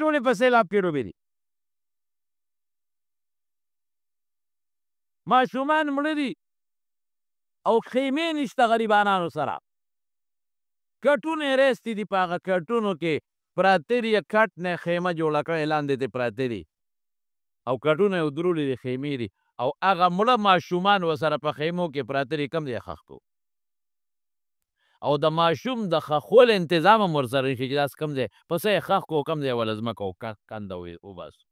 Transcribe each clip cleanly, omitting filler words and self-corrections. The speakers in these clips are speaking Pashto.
ټولې په سیلاب کې ډوبې دي. ماشومان مړه دي او خیمې نشته غریبانانو سره. کټونه یې رېستي دي، په هغه کټونو کې پراته دي، کټ نه خیمه جوړه کړې لاندې ترې پراته دي او کټونه یې ودرولي دي، خیمې دي او هغه مړه ماشومان ورسره په خیمو کې پراته دي. کم ځای ښخ کړو او د ماشوم د ښخولو انتظام هم ورسره نشي چې داسې کم ځای پسه یې ښخ کړو، کم ځای وله ځمکه کنده وباسو.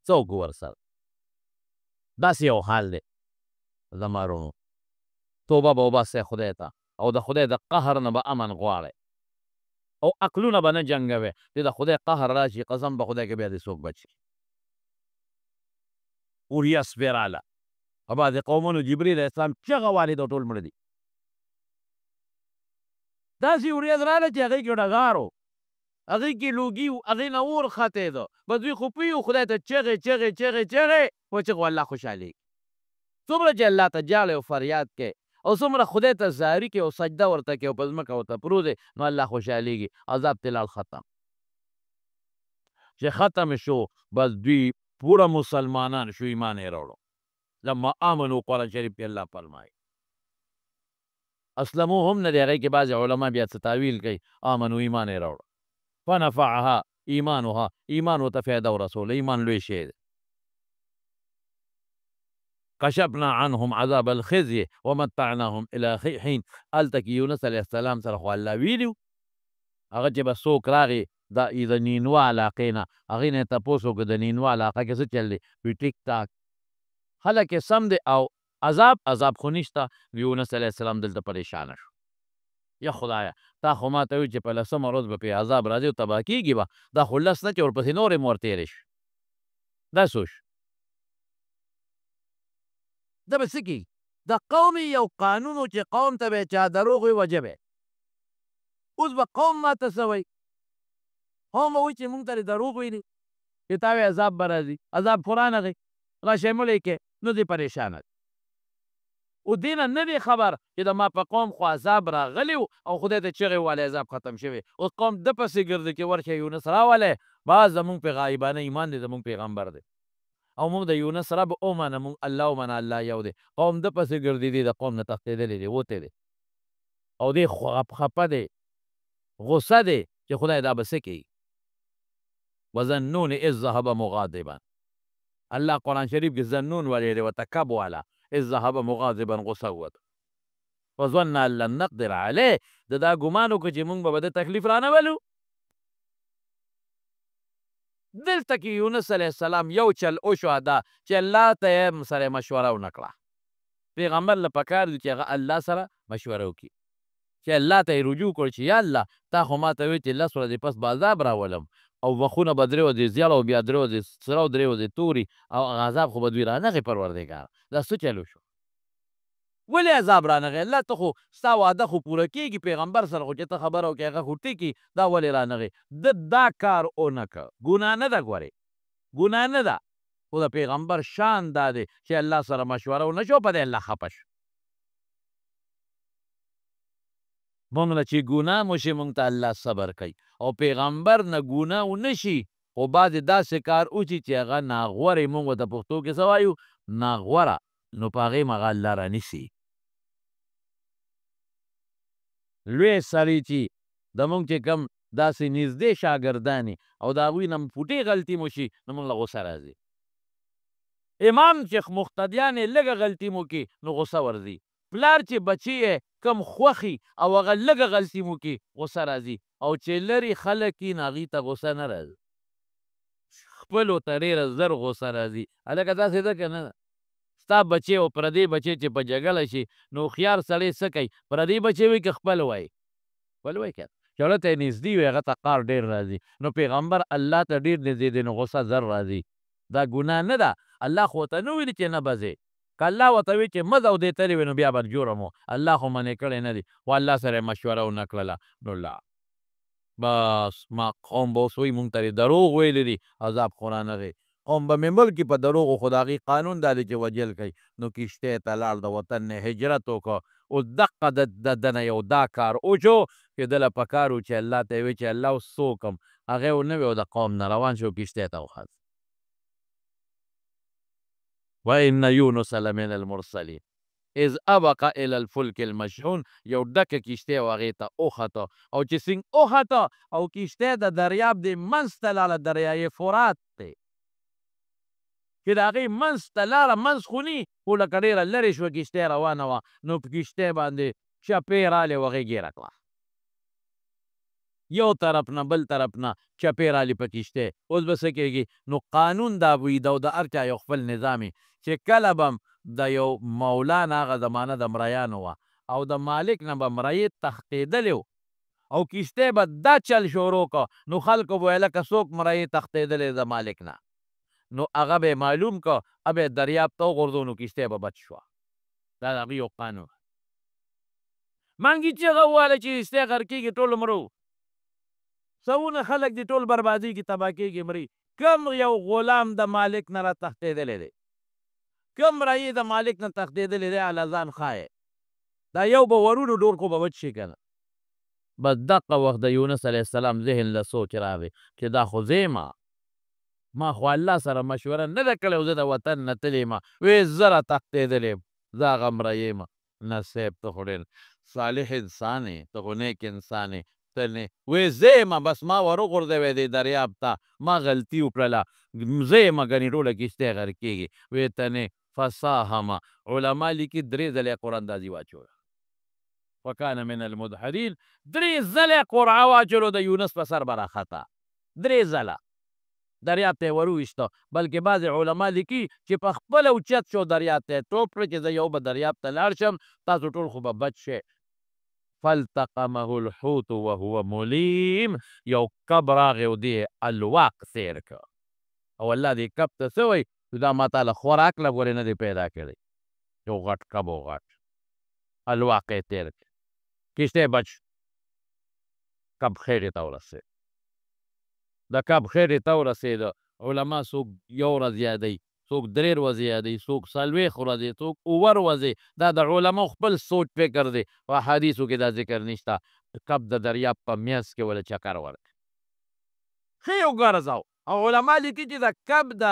څه وکړو ورسره؟ داسې یو حال دی زما وروڼو. توبه به وباسئ خدای ته او د خدای د قهر نه به امن غواړئ او عقلونه به نه جنګوئ چې د خدای قهر راشي، قسم په خدای کې بیا دې څوک بچ شي. اوریه سپېراله په بعضې قومونو جبریل علیه السلام چغه والې د ټول مړه دي. داسې ورېځ راغله چې هغې کې ډګار و، هغې کې لوګي و، هغې نه اور ختېده. بس دوی خو پوهېږو خدای ته چغې چغې چغې چغې په چغو الله خوشحالېږي. څومره چې الله ته جاړې او فریاد کوې او څومره خدای ته زاري کوې او سجده ورته کوې او په ځمکه ورته پروت دی، نو الله خوشحالېږي. عذاب ترې لاړ ختم. چې ختم شو بس دوی پوره مسلمانان شو، ایمان یې راوړو. لما آمنو قرآن شریف کې الله فرمایي اسلمو هم نه دی، هغې کې بعضې علما بیا څه تاویل کوي آمنو ایمان یې راوړو. فنفعها ایمانها، ایمان ورته فایده ورسوله. ایمان لوی شی دی. کشفنا عنهم عذاب الخزي ومتعناهم الى حين. هلته کې یونس علیه السلام سره خو الله ویلي و، هغه چې به څوک راغی د نینوا علاقې نه، هغې نه یې تپوس وکړو د نینوا علاقه کې څه چل دی؟ وی ټیک ټاک خلک یې سم دی او عذاب خو نشته. یونس علیه السلام دلته پریشانه شو. یا خدایه تا خو ما ته وایي چې په لسمه ورځ به پرې عذاب راځي او تباه کېږي به، دا خو لس نه چې ورپسې نورې مور تېرې شي. دا سوچ دا به څه کېږي؟ د قوم یو قانون و چې قوم ته به یې چا دروغ وي وجب یې. اوس به قوم ما ته څه وایي؟ قوم به وایي چې مونږ ته دې دروغ ویلي چې تا وایي عذاب به راځي. عذاب خو رانغی، راشئ مړی کې، نو دې پریشانه دی. او دې نه نه دی خبر چې د ما په قوم خو عذاب راغلی و او خدای ته چغې ووهلې عذاب ختم شوی. اوس قوم ده پسې ګرځي چې ورشه یونس راولئ. بعض زمونږ پې غایبانه ایمان دی، زمونږ پیغمبر دی او موږ د یونس رب ومنه، موږ الله ومنه، الله یو دی. قوم ده پسې ګرځېدي، د قوم نه تښتېدلی دی، وتی دی او دې خفه دی، غصه دی چې خدای دا به څه کوي. وظنون اذ ذهب مغاضبا. الله قرآن شریف کې ظنون ولی دی ورته کب والا. اذ ذهب مغاضبا غصه ووت. وظن ان لن نقدر علیه. د دا ګمان وکړه چې موږ به د تکلیف رانه ولو. دلته کې یونس علیه السلام یو چل وشوه دا چې الله ته یې سره مشوره ونه کړه. پیغمبر له پکار دی چې هغه الله سره مشوره وکړي، چې الله ته یې رجوع کړو چې یا الله تا خو ما ته وایي چې لس ورځې پس به عذاب راولم او وخونه به 3 ورځې زیړ او بیا 3 ورځې سره او 3 ورځې توري او عذاب خو به دوی رانغی. پروردګار دا څه چل وشو؟ ولې عذاب رانغی؟ الله ته خو ستا وعده خو پوره کېږي، پیغمبر سره خو چې ته خبره وکړې هغه خو ټیکي، دا ولې رانغی؟ ده دا کار ونه که. ګناه نه ده، ګورې ګناه نه ده، خو د پیغمبر شان دا دی چې الله سره مشوره ونه شو، په دې الله خفه شو. مونږ نه چې ګناه مو شي مونږ ته الله صبر کوي او پیغمبر نه ګناه ونه شي خو بعضې داسې کار وشي چې هغه ناغورې مونږ ورته پښتو کې څه وایو ناغوره، نو په هغې هغه الله رانیسي. لوی سړي چې زمونږ چې کوم داسې نږدې شاګردان او د هغوی نه پوټې غلطي مو شي نو مونږ له غوسه راځي. امام چې مقتدیان یې لږه غلطي مو کړي نو غوسه ورځي. پلار چې بچی یې کم خوښي او هغه لږه غلطي مو کړي غوسه راځي. او چې لرې خلک یي نو هغوی ته غوسه نه راځي، خپلو ته ډېره زر غوسه راځي. هلکه داسې ده که نه ده؟ ستا بچی او پردی بچی چې په جګړه شي نو هوښیار سړی څه کوي؟ پردی بچی وایي که خپل وایي؟ خپل وایي که چړه ته یې نږدې وي هغه ته قار ډېر راځي. نو پیغمبر الله ته ډېر نږدې دی نو غوسه زر راځي. دا ګناه نه ده. الله خو ورته نه ویلي چې نه به ځې. که الله ورته وایي چې مه ځه او دې تللی وي نو بیا به جرم و. الله خو منې کړی نه دی، خو الله سره یې مشوره ونه کړله نو لا بس ما قوم به اوس وایي مونږ ته دروغ ویلی دي عذاب خو رانغی. قوم به مې ملکي په دروغو، خو د هغې قانون دا دی چې وجل کوي. نو کښتۍ ته لاړ، د وطن نه هجرت وکړه. اوس دقه د ده نه یو دا کار وشو چې ده له پکار و چې الله ته یې وایي چې الله اوس څه وکړم؟ هغه ونه وی او د قوم نه روان شو کشتۍ ته وخت وان یونس لمن المرسلین اذ ابق الى الفلک المشحون یو ډکه کشتۍ و هغې ته وخته او چې څنګه وخته او کشتۍ د دریاب د منځ ته لاړه دریای فرات دی چې د هغې منځ ته لاړه منځ خو ني خو لکه ډېره لرې شوه کشتۍ روانه وه نو په کشتۍ باندې چپې رالې و هغې ګیره کړه یو طرف نه بل طرف نه چپې رالې په کشتۍ اوس به څه کېږي نو قانون دا وي د هر چا یو خپل نظام چې کله به د یو مولانا هغه زمانه د مریانو وه او د مالک نه به مرۍ تښتېدلې او کشتۍ به دا چل شروع که نو خلکو به ویل که څوک مرۍ تښتېدلې د مالک نه نو هغه به معلوم که هغه به دریاب ته وغورځو نو کشتۍ به بچ شوه دا د هغې یو قانون منګي چغه وواله چې کشتۍ غرق کېږي ټول مرو سوونه خلک دي ټول بربادېږي تباه کېږي مري کم یو غلام د مالک نه را تښتېدلی دی کم رایې د مالک نه تښتېدلی دی الله ځان ښایې دا یو به ورونو ډور خو به بچ شي که نه بس دقه وخت د یونس علیه السلام ذهن له سوچ راغی چې دا خو زیمه ما خو الله سره مشوره نه ده کړې زه د وطن نه تللی یم وی زه را تښتېدلی یم زه هغه مریی یم نه صیب ته خو ډېر صالح انسان یې ته خو نیک انسان یې ته نه وی زه یم بس ما ور وغورځوی دی دریاب ته ما غلطي وکړله زه یم ګنې ټوله کشتۍ غرق کېږي وی ته نه فساهم علما لیکي 3 ځله یې قراندازي واچوله وکان من المدحرین 3 ځله یې قرعه واچولو د یونس په سر به راخطه 3 ځله دریاب ته یې ور وویسته بلکې بعضې علما لیکي چې په خپله اوچت شو دریاب ته یې ټوپ کړه چې زه یو به دریاب ته لاړ شم تاسو ټول خو به بچ شئ فالتقمه الحوت وهو ملیم یو کب راغی او دې الواق تېر که او الله دې کب ته څه وایي دا ما تاله خوراک له ولې نه دی پیدا کړی یو غټ کب و غټ الواق یې تېر کړ کشتۍ بچ کب خیټې ته ورسېد د کب خیټې ته ورسېده علما څوک یو ورځ یادوي څوک 3 ورځې یادوي څوک 40 ورځې څوک 7 ورځې دا د علماو خپل سوچ فکر دی په حدیثو کې دا ذکر نشته کب د دریاب په میانځ کې وله چکر ورکړ ښه یې وګرځاو او علما لیکي چې د کب د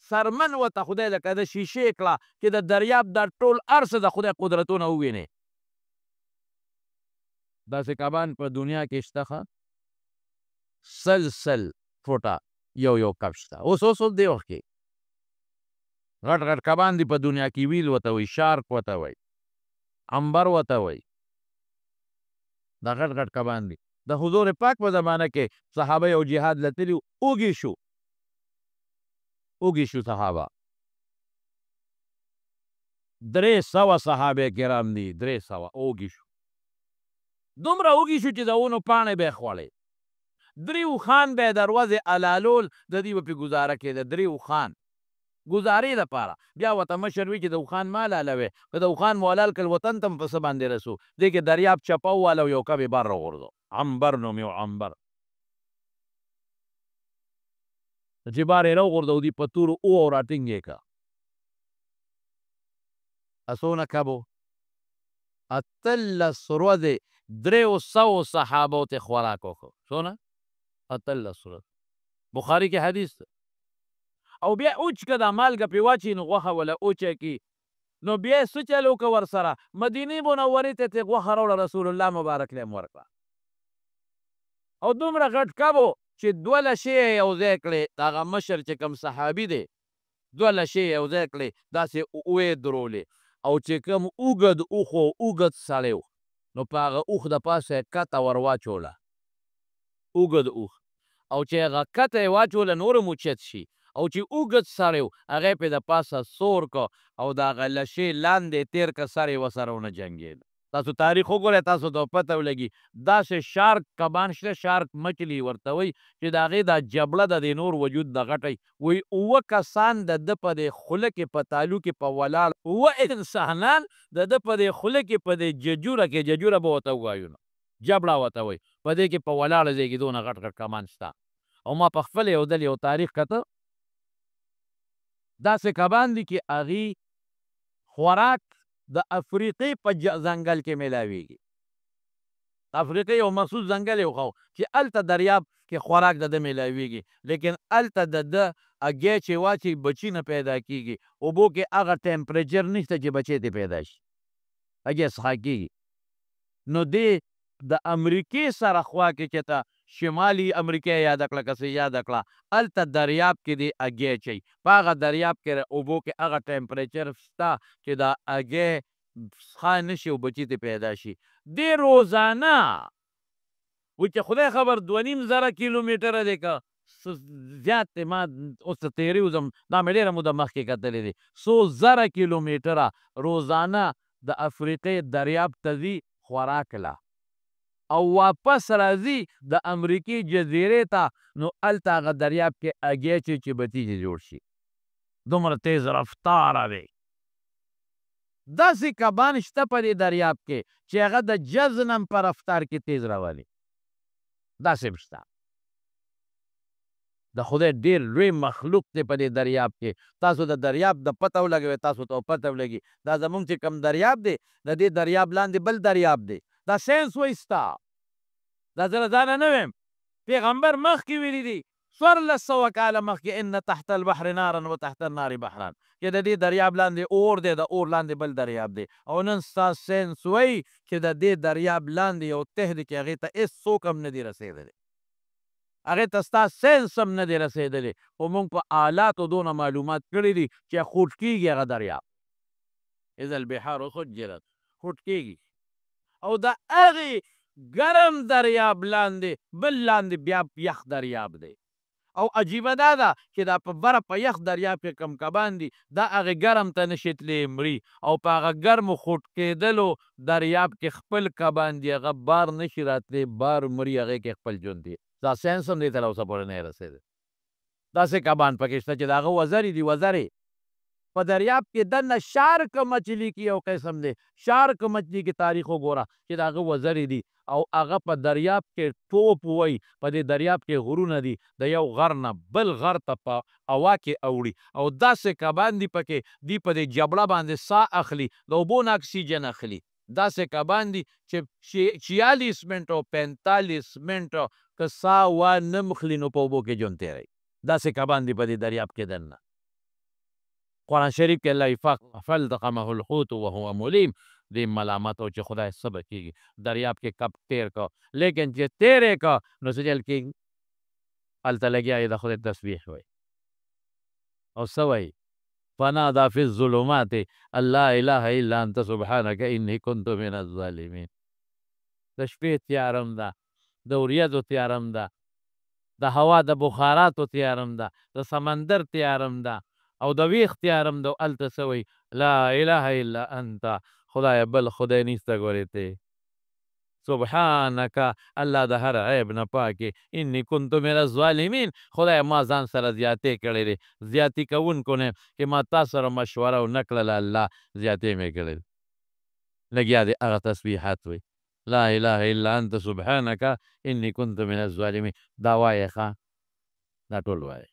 سرمن ورته خدای لکه د شیشې کړه چې د دریاب دا ټول هر څه د خدای قدرتونه ووینې داسې کبان په دنیا کې شته ښه سل فوټه یو کب شته اوس دې وخت کې غټ غټ کبان دي په دنیا کې ویل ورته وایي شارک ورته وایي عنبر ورته وایي دا غټ غټ کبان دي د حضور پاک په زمانه کې صحابه یو جهاد له تلي اوږي شو صحابه 300 صحابه کرام دي 300 اوږي شو دومره اوږي شو چې د ونو پاڼې به یې خوړې 3 اوښان به یې دروازې الالول د دوی به پې ګزاره کېده 3 اوښان ګزارې دپاره بیا ورته مشر وي چې د اوښان مال حلوې که د اوښان مو حلال کړل وطن ته هم په څه باندې رسو دې کې دریاب چپه وواله او یو کب یې بر راغورځو عنبر نوم یو عنبر چې بار یې راوغورځو دي په تورو او راټینګ یې که څونه کب و 18 ورځې 300 صحابو ته خوراک وکړو څونه 18 ورځې بخاري کې حدیث ده او بیا اوچ که دا مالګه پې واچي نو غوښه وله اوچه کي نو بیا یې څه چل وکړه ورسره مدینې منورې ته ترې غوښه راوړه رسول الله مبارک له یې ورکړه او دومره غټ کب و چې 2 لشې یې یو ځای کړې د هغه مشر چې کوم صحابي دی 2 لشې یې یو ځای کړې داسې ویې درولې او چې کوم اوږد اوښ و اوږد سړی و نو په هغه اوښ د پاسه یې کته ور واچوله اوږد اوښ او چې هغه کته یې واچوله نور هم اوچت شي او چې اوږد سر و هغه یې پې د پاسه سور که او د هغه لشې لاندې تېر که سر یې ورسره ونه جنګېده تاسو تاریخ وګورئ تاسو ته پته ولګي داسې شارک کبان شته شارک مچلي ورته وایي چې د هغې دا جبړه د دې نور وجود د غټی وایي 7 کسان د ده په دې خوله کې په تالو کې په ولاړ 7 انسانان د ده په دې خوله کې په دې ججوره کې ججوره به ورته ووایو نو جبړه ورته وایي په دې کې په ولاړه ځای کې دونه غټ غټ کمان شته او ما په خپله یو ځل یو تاریخ کته داسې کبان دي چې هغې خوراک د افریقې په ځنګل کې میلاویږي افریقې یو مخصوص ځنګل یې وښو چې هلته دریاب کې خوراک د ده میلاویږي، لیکن هلته د ده اګی چې واچوي بچي نه پیدا کېږي، اوبو کې هغه ټمپریچر نشته چې بچی ترې پیدا شي، اګی څښاک کېږي. نو دې د امریکې سره خوا کې چې ته شمالي امریکا یاده کړه که څه یاده کړه، هلته دریاب کې دې اګی اچوي، په هغه دریاب کې اوبو کې هغه ټمپریچر شته چې دا اګی څښا نه شي او بچي ترې پیدا شي. دې روزانه وایي چې خدای خبر 2.5 کیلومیټره دی که زیات دی، ما اوس تیرې وځم، دا مې ډېره موده مخکې کتلې دی، 100,000 کیلومیټره روزانه د افریقې دریاب ته ځي خوراک له، او واپس راځي د امریکې جزیرې ته، نو هلته هغه دریاب کې اګی اچوي چې بچي یې جوړ شي. دومره تیز رفتاره دی. داسې کبان شته په دې دریاب کې چې هغه د جز نه هم په رفتار کې تیز رواني، داسې هم شته. د خدای ډېر لوی مخلوق دی په دې دریاب کې. تاسو د دریاب د پته ولګوئ، تاسو ته پته ولګي دا زمونږ چې کوم دریاب دی، د دې دریاب لاندې بل دریاب دی. دا ساینس وایي ستا، دا زه له ځانه نه ویم، پیغمبر مخکې ویلي دي 1400 کاله مخکې ان تحت البحر نارا و تحت النار بحران، چې د دې دریاب لاندې اور دی، د اور لاندې بل دریاب دی. او نن ستا ساینس وایي چې د دې دریاب لاندې یو ته دی چې هغې ته هېڅوک هم نه دي رسېدلی، هغې ته ستا ساینس هم نه دی رسېدلی، خو موږ په آلاتو دونه معلومات کړي دي چې خوټ کېږي هغه دریاب. اذا البحار سجرت، خوټ کېږي. او د هغې ګرم دریاب لاندې بل لاندې بیا یخ دریاب دی. او عجیبه دا ده چې دا په بره په یخ دریاب کې کم کبان دي، دا هغې ګرم ته نشي تللی مري، او په هغه ګرمو خوټ کېدلو دریاب کې خپل کبان دي، هغه بار نشي راتلی، بار مري، هغې کې خپل ژوند دی. دا ساینس هم دې ته لا اوسه پورې نه رسېدی. داسې کبان پکې شته چې د هغه وزرې دي، وزرې په دریاب کې دننه شارک مچھلي کې یو قسم دی، شارک مچھلي کې تاریخ وګوره چې د هغه وزرې دي، او هغه په دریاب کې ټوپ وایي، په دې دریاب کې غرونه دي، د یو غر نه بل غر ته په هوا کې اوړي، او داسې کبان دي پکې، دی په دې جبړه باندې ساه اخلي، د اوبو نه اکسیجن اخلي. داسې کبان دي چې 46 منټه او 45 منټه که ساه وانه مخلي نو په اوبو کې ژوند تېروي. داسې کبان دي په دې دریاب کې دننه. قرآن شریف کې الله فالتقمه الحوت وهو ملیم، دې ملامت او چې خدای څه به کېږي، دریاب کې کب تیر که، لیکن چې تیرې که نو څه چل کېږي، هلته لګیا یې د خدای تسبیح وایي، او څه وایي فنادا فی الظلمات ان لا اله الا انت سبحانک انی کنت من الظالمین. د شپې تیارم ده، د وریځو تیارم ده، د هوا د بخاراتو تیارم ده، د سمندر تیارم ده، او د ویښ تیارم ده، او هلته څه وایي لا اله الا انت، خدایه بل خدای نشته ګورې ته، سبحانک الله د هر عیب نه پاکې، انی کنت من الظالمین، خدای ما ځان سره زیاتې کړی دی، زیاتي کوونکو نه چې ما تا سره مشوره ونه کړله، الله زیاتې مې کړی دی. لګیا دی هغه تسبیحات وایي لا اله الا انت سبحانک انی کنت من الظالمین. دا وایې ښه، دا ټول وایې،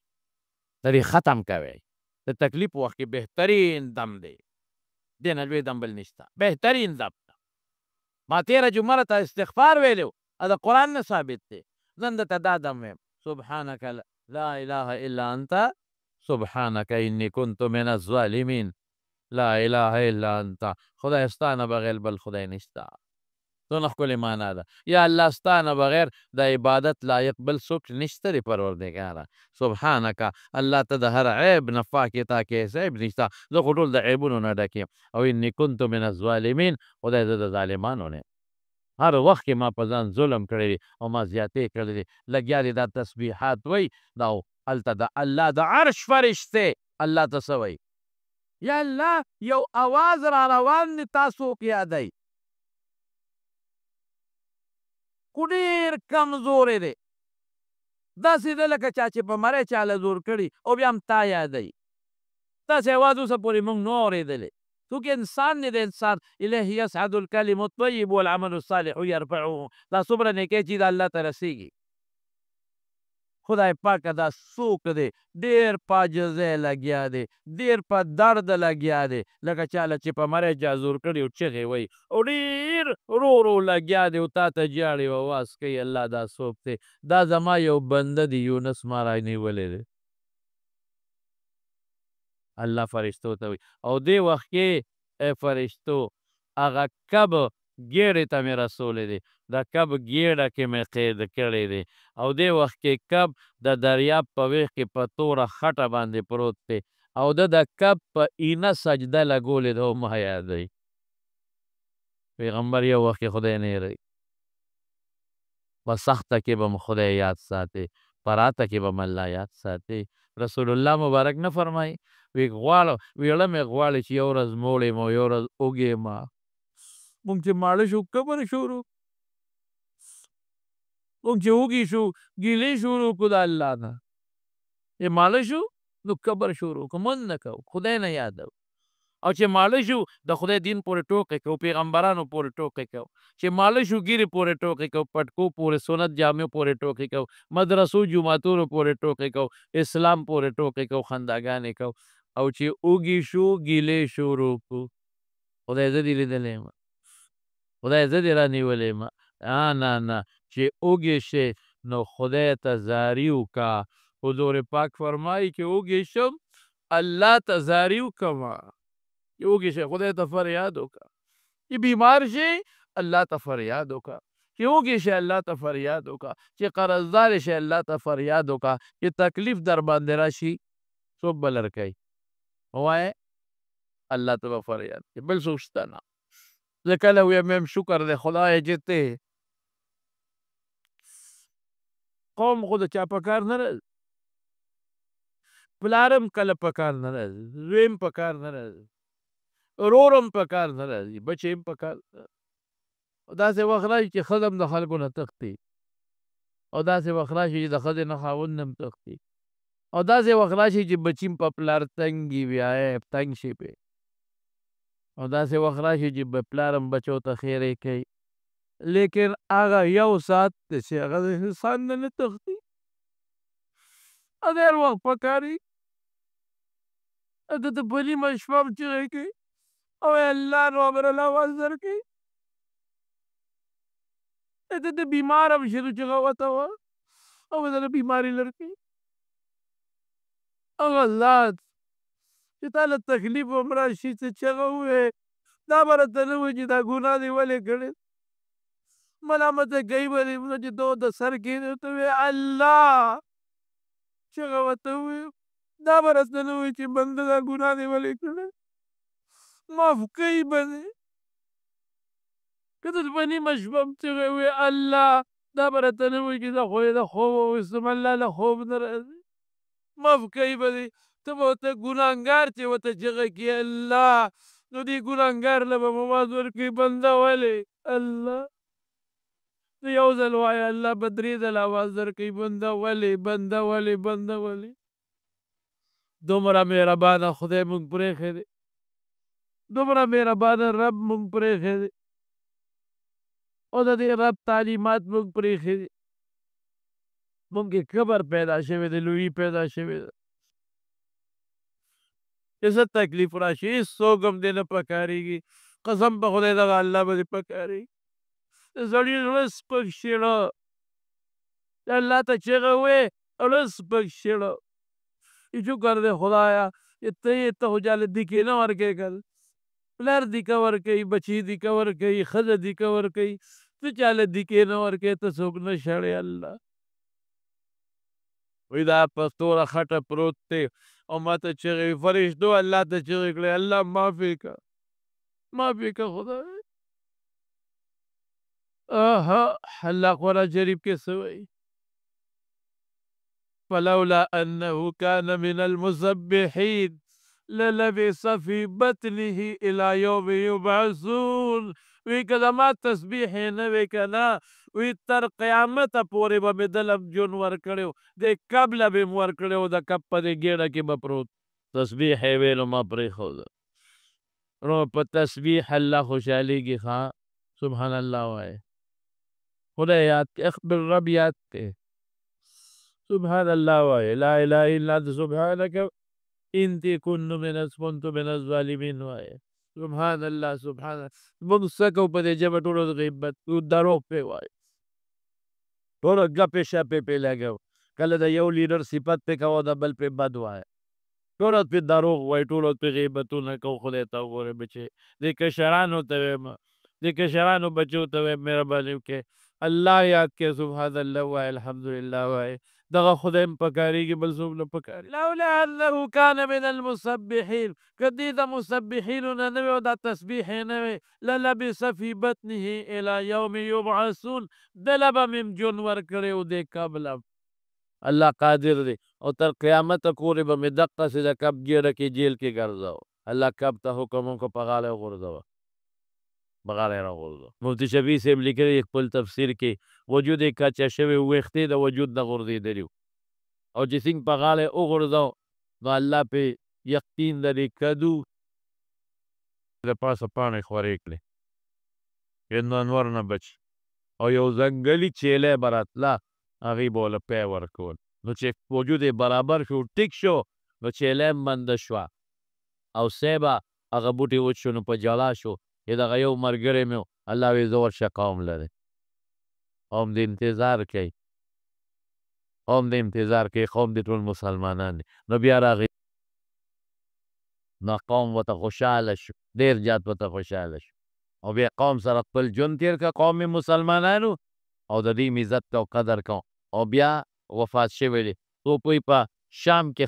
د دې ختم کوئ. د تکلیف وخت کې بهترین دم دی، دې نه لوی دم بل نشته، بهترین دم. ما تېره جمعه ته استغفار ویلی و، د قرآن نه ثابت دی، نن درته دا دم ویم سبحانک لا اله الا انت سبحانک انی کنت من الظالمین، لا اله الا انت، خدای ستا نه بغیر بل خدای نشته. څونه ښکلې معنا ده، یا الله ستا نه بغیر د عبادت لایق بل څوک نشته دی پروردګاره، سبحانک الله ته د هر عیب نه پاک یې، تا کې هېڅ عیب نشته، زه خو ټول د عیبونو نه ډک یم، او انی کنت من الظالمین، خدای زه د ظالمانو نه یم، هر وخت کې ما په ځان ظلم کړی دی او ما زیاتې کړی دی. لګیا دی دا تسبیحات وایي، دا هلته د الله د عرش فرشتې الله ته څه وایي، یا الله یو اواز را روان دی، تاسو کې یادوي، خو ډېر کمزوری دی، داسې ده لکه چا چې په مری چاله زور کړي او بیا هم تا یادوي. داسې اواز اوسه پورې موږ نه اورېدلی. څوک انسان دی، د انسان الیه یصعد الکلم الطیب والعمل الصالح یرفعه، دا څومره نیکۍ چې د الله ته رسېږي. خدای پاکه دا څوک دی ډېر په عاجزۍ لګیا دی ډېر په درد لګیا دی لکه چاله چې په مری چا زور کړي او چغې وایي او ډېر ورو ورو لګیا دی او تا ته ژاړي او اواز کوي الله دا څوک دی دا زما یو بنده دی یونس ما رانیولی دی الله فرشتو ته وایي او دې وخت کې ای فرشتو هغه کب ګیډې ته مې رسولی دی د کب ګیډه کې مې قید کړی دی او دې وخت کې کب د دریاب په ویښ کې په توره خټه باندې پروت دی او د کب په اینه سجده لګولې ده او ما یادوي پیغمبر یو وخت کې خدای نه هېروي په سخته کې به م خدای یاد ساتي په راته کې به م الله یاد ساتي رسول الله مبارک نه فرمایي وی غواړه ویړه مې غواړي چې یو ورځ موړ یم او یو ورځ اوږې ما مونږ چې ماړه شو قبر شروع مونږ چې وږي شو ګیلې شروع کړو د الله نه چې ماړه شو نو قبر شروع کړو مونږ نه کوو خدای نه یادو او چې ماړه شو د خدای دین پورې ټوکې کوو پیغمبرانو پورې ټوکې کوو چې ماړه شو ګیرې پورې ټوکې کوو پټکو پورې سنت جامع پورې ټوکې کوو مدرسو جوماتونو پورې ټوکې کوو اسلام پورې ټوکې کوو خنداګانې کوو او چې اوږي شو ګیلې شروع کړو خدای زه دې لیدلی یم خدای زه دې رانیولی یم نه نه چې اوږې شې نو خدای ته زاري وکړه حضور پاک فرمایي چې اوږې شم الله ته زاري وکړمه چې اوږې شې خدای ته فریاد وکړه چې بیمار شې الله ته فریاد وکړه چې اوږې شې الله ته فریاد وکړه چې قرضدار شې الله ته فریاد وکړه چې تکلیف در باندې راشي څوک به لرکوي ووایې الله ته به فریاد کوي بل څوک شته نه زه کله ویم شکر دی خدایه چې ته قوم خو د چا په کار نه راځي پلارم کله په کار نه راځي زوی هم په کار نه راځي ورور هم په کار نه راځي بچې هم په کار داسې وخت راشي چې ښځه هم د خلکو نه تښتي او داسې وخت راشي چې د ښځې نه خاوند هم تښتي او داسې وخت راشي چې بچي هم په پلار تنګ وي تنګ شي پې او داسې وخت راشي چې پلار هم بچو ته خیرې کوي لیکن هغه یو ساعت دی چې هغه د انسان نه نه تښتي هر وخت په کار وي ده ته په نیمه شپه هم چغې کوي او الله نو امرالله آواز درکوي ده ته بیمار هم شي نو چغه ورته وه او دله بیماري لر کوي هغه ذات چې تا له تکلیف هم راشي څه چغه ووایې دا به راته نه وایي چې دا ګناه دې ولې کړې ملامته کوي به دې چې ته د سر کښېنې ورته وایې الله چغه ورته ووایې دا به راته نه وایي چې بنده دا ګناه دې ولې کړې معاف کوي به دې که ته په نیمه شپه هم چغې ووایې الله دا به راته نه وایي چې زه خو یې د خوب وویستم الله له خوب نه راځي معاف کوي به دې ته به ورته ګناهګار چې ورته چغه کړي الله نو دې ګناهګار له به آواز ورکوي بنده ولې الله نو یو ځل وایه الله به درې ځله آواز درکوي بنده ولې بنده ولې بنده ولې دومره مهربانه خدای مونږ پرېښی دی دومره مهربانه رب مونږ پرېښی دی او د دې رب تعلیمات مونږ پرېښي دي مونږ کې کبر پیدا شوی دی لویي پیدا شوې ده چې څه تکلیف راشي هېڅوک هم دې نه پکارېږي قسم په خدای دغه الله به دې پکارېږي د سړي زړه سپک شېړه الله ته چغه وې زړه سپک شېړه شکر دی خدایه چې ته خو چاله دیکې نه ورکوې که پلار دیکه ورکوي بچي دیکه ورکوي ښځه دیکه ورکوي ته چاله دیکې نه ورکوې ته څوک نه شړې الله وی دا په توره خټه پروت دی او ما ته چغې وي فرشتو الله ته چغې کړې الله معاف یې که معاف یې که خدای الله قرآن شریف کې څه وایي فلولا انه كان من المسبحين للبث في بطنه الى يوم يبعثون وی که زما تسبیح یې نه وی که نه وی تر قیامته پورې به مې دله جون ورکړی و دې کب له به م ورکړی و د کب په دې ګېډه کې به پروت تسبیح یې ویلو ما پرېښوده نو په تسبیح الله خوشحالېږي ښه سبحان الله وایه خدای یاد کې خپل رب یاد کې سبحان الله وایه، لا اله الا انت سبحانک انتی كنت من الظالمین وایه. سبحان الله سبحان الله. موږ څه کوو په دې ژبه ټولو غیبت دروغ پې وایو، ټوله ګپې شپې پې لګوو، کله د یو لیډر صفت پې کوو د بل پې بد وایه، ټوله پې دروغ وایو، ټوله پې غیبتونه کوو. خدای ته وګورئ بچې، دې کشرانو ته وایم، دې کشرانو بچو ته وایم مهرباني وکړئ الله یاد کړئ، سبحان الله وایه، الحمدلله وایه، دغه خدای م پکارېږي، بل څوک نه پکارېږي. لولا انه کان من المسبحین، که دې د مسبحینو نه نه وی او دا تسبیح یې نه وی، للبث فی بطنه الی یوم یبعثون، دله به مې ژوند ورکړی و دې کب له. الله قادر دی او تر قیامته پورې به مې دقسې د کب ګیډه کې جیل کې ګرځاو. الله کب ته حکم وکړ په غاړه یې وغورځوه، په غاړه یې راغورځوه. مفتي شفیع صاحب لیکلي خپل تفسیر کې، وجود یې کچه شوی ویښتې د وجود نه غورځېدلي وو، او چې څنګه په غاړه یې وغورځاو نو الله پې یقین د دې کدو د پاسه پاڼې خورې کړې، انور نه بچ، او یو ځنګلي چیلی به راتله، هغې به ورله پی ورکول، نو چې وجود یې برابر شو ټیک شو نو چیلی هم بنده شوه، او سی به هغه بوټی وچ شو نو په ژړا شو چې دغه یو ملګری مې و، الله وی زه ورشه قوم لرې، قوم دې انتظار کوي، قوم دې انتظار کوي، قوم دې ټول مسلمانان دي. نو بیا راغی نو قوم ورته خوشحاله شو، ډېر زیات ورته خوشحاله شو، او بیا قوم سره خپل ژوند تېر کړه، قوم مسلمانانو، او د دې عزت او قدر کوم، او بیا وفات شوی دی. توپوی په شام کې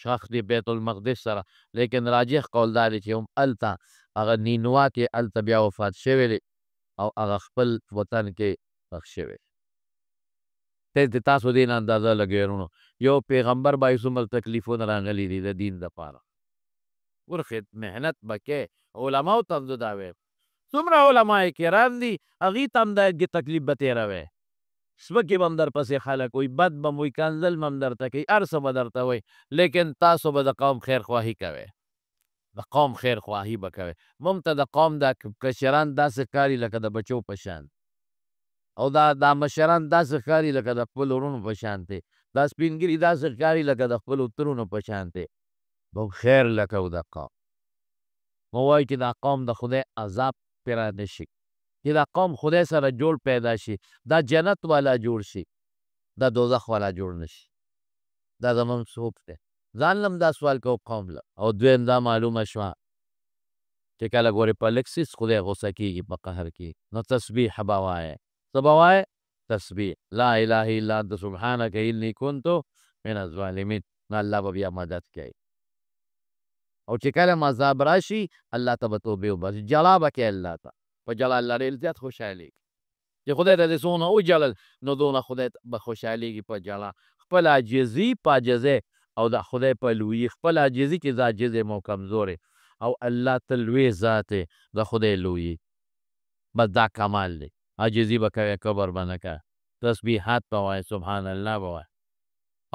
ښخ دی بیت المقدس سره، لیکن راجح قول دا دی چې هم هلته هغه نینوا کې هلته بیا وفات شوی دی او هغه خپل وطن کې ښخ شوی دی. تاسو دې نه اندازه لګوئ وروڼو، یو پیغمبر باندې څومره تکلیفونه راغلي دي د دین دپاره، ورخې محنت به کوې، علماو ته هم زه دا وایم، څومره علما کرام دي هغې ته هم دا تکلیف به تېروئ، سپکې به هم درپسې خلک وایي، بد به م وایي، کنځل به هم درته کوي، هر څه به درته وایي، لیکن تاسو به د قوم خیرخواهي کوئ، د قوم خیرخواهي به کوئ. موږ ته د قوم دا کشران داسې ښکاري لکه د بچو په شان، او دا مشران داسې ښکاري لکه د خپلو وروڼو په شانتې، دا سپین ږیري داسې ښکاري لکه د خپلو ترونو په شانتې. موږ خیر لکو د قوم، موږ وایو چې دا قوم د خدای عذاب پرې را نه شي، چې دا قوم خدای سره جوړ پیدا شي، دا جنت والا جوړ شي، دا دوزخ والا جوړ نه شي. دا زموږ څوک دی؟ ځان له هم دا سوال کوو قوم له. او دویم دا معلومه شوه چې کله ګورې په لږ څیز خدای غوسه کېږي، په قهر کېږي، نو تسبیح به وایې. څه به وایې؟ تسبیح، لا اله الا انت سبحانک انی کنت من الظالمین. نو الله به بیا مدد کوي، او چې کله هم عذاب راشي الله ته به توبې وباسي، جلا به کوي الله ته، په جلا الله ډېر زیات خوشحالېږي، چې خدای ته دې څومره وجلل نو دونه خدای به خوشحالېږي په جلا. خپل عاجزي په عاجزۍ او د خدای په لویي، خپل عاجزي کې زه عاجز یم او کمزور او الله ته لوی ذات دی، د خدای لویي، بس دا کمال دی. عاجزي به کوې، کبر به نه کوې، تسبیحات به وایې، سبحان الله به وایې،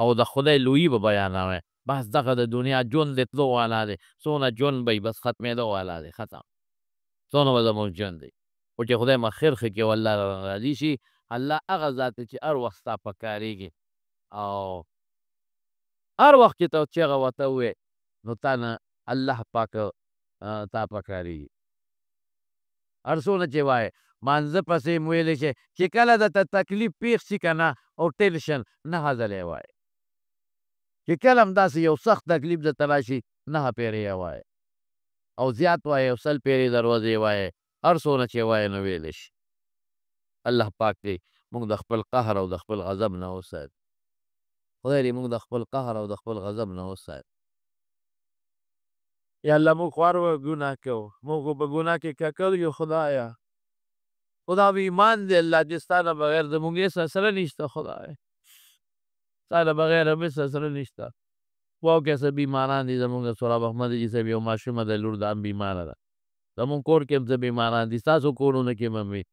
او د خدای لویي به بیانوئ. بس دغه د دنیا ژوند د تلو والا دی، څونه ژوند به وي بس ختمېدو والا دی، ختم، څونه به زموږ ژوند دی. خو چې خدای مو خیر ښه کړي او الله راضي شي، الله هغه ذات دی چې هر وخت ستا په کارېږي، او هر وخت چې ته چیغه ورته ووایې نو تا نه الله پاک تا په کارېږي. هر څونه چې وایې مانځه پسې م ویلی چې کله درته تکلیف پېښ شي که نه او ټینشن، نهه ځله یې وایې، چې کله هم داسې یو سخت تکلیف درته راشي 9 پېرې یې وایې، او زیات وایې او 100 پېرې دروازې وایې، هر څونه چې وایې نو ویلی شي. الله پاک دې موږ د خپل قهر او د خپل غضب نه وساتي، خدای دې موږ د خپل قهر او د خپل غضب نه وساتي. یا الله موږ خو هر وخت ګناه کوو، موږ خو په ګناه کې ککړ یو خدایه، خدا به ایمان دی الله چې ستا نه بغیر زموږ هېڅ سره نشته خدایه، ستا نه بغیر هم هېڅ سره نشته. واو که څه بیماران دي زموږ د سراب احمد جي صاحب یو ماشومه د لور دا هم بیماره ده، زموږ کور کې هم څه بیماران دي، ستاسو کورونو کې هم وي،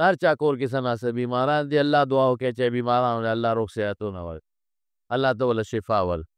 هر چا کور کې څه ناڅه بیماران دي. الله دعا وکړئ چې بیمارانو له الله روغ صحتونه ورکړي، الله ته ورله شفا ورکړي.